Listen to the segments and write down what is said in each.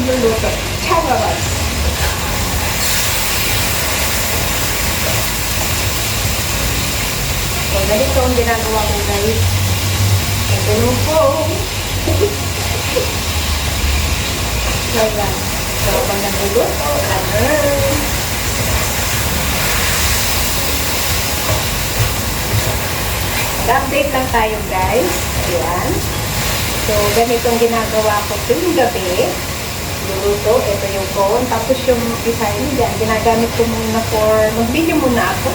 niluluto. Charos! So, ganito ang ginagawa ko guys. Ganun po. So, yan. So, pag nagluluto, update lang tayo guys. Ayan. So, ganitong ginagawa ko tuwing gabi. Luluto, ito yung phone. Tapos yung isa yun dyan, ginagamit ko muna for, mag-video muna ako.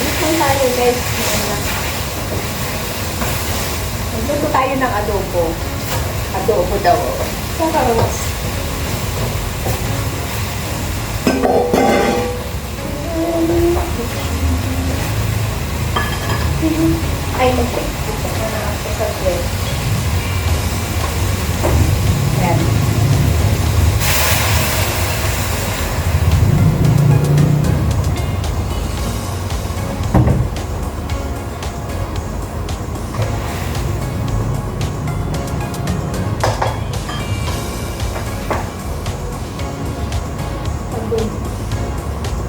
Ito tayo guys. Magluto tayo ng adobo. Adobo daw. Saros. Ay, mag-tiktok na ako sa bread. Yan.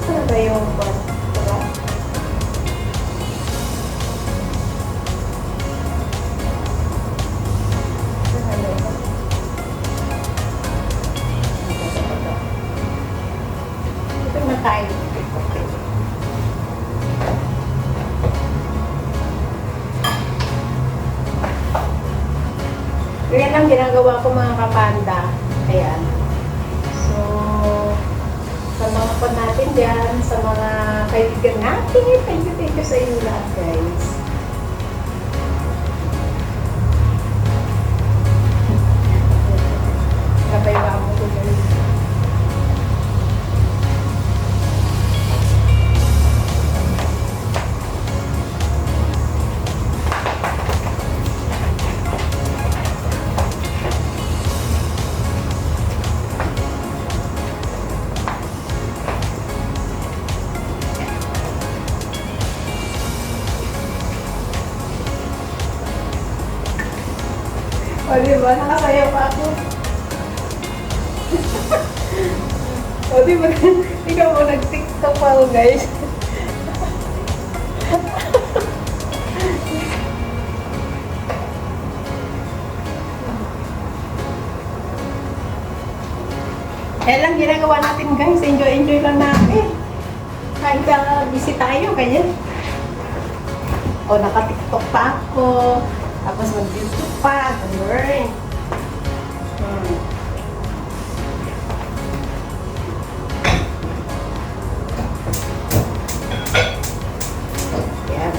Saan ba yung bot? Diba? Ito na tayo. Ganyan lang ginagawa ko mga kapanda. Ayan. So, sa mga po natin dyan, sa mga kaibigan natin, thank you sa inyo lahat guys. Kabaywa mo ko guys. O diba, nakasayaw pa ako. O diba, ikaw mo nag-tiktok pa ako guys. Kaya lang ginagawa natin guys, enjoy lang natin. Kahit busy tayo, ganyan. O naka-tiktok pa ako. Tapos mag-YouTube pa, ganun. Yan.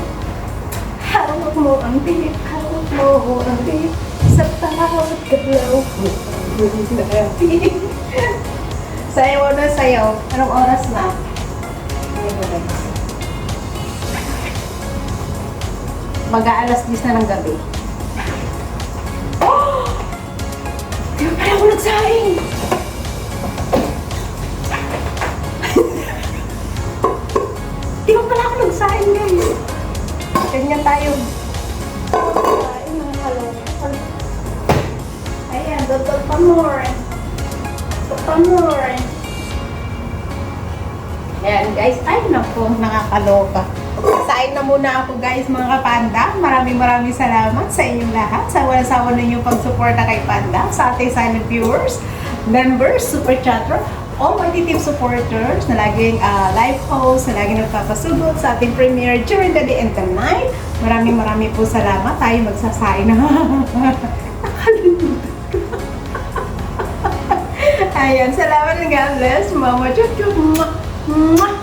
Hawak mo ang bit, hawak mo ang bit, sa bawat galaw mo. Sayaw na sayaw. Anong oras na? Mag-aalas 10 na ng gabi. Oh! Di ba pala ako nagsaing? Di ba pala ako nagsaing guys? Ganyan tayo. Ay, mga kalong. Ayan, dotol pa more. Dotol pa more. Ayan guys, ay naku, nakakaloka. Sain na muna ako guys mga kapanda. Maraming salamat sa inyong lahat. Sa walang-sawa ninyong pagsuporta kay Panda, sa ating silent viewers, members, super chatter, all my team supporters na laging live host, na laging nagpapasugod sa ating premiere during the day and the night. Maraming po salamat. Tayo magsasain na. Ayan, salamat and God bless. Mama, chup chup. Mwah.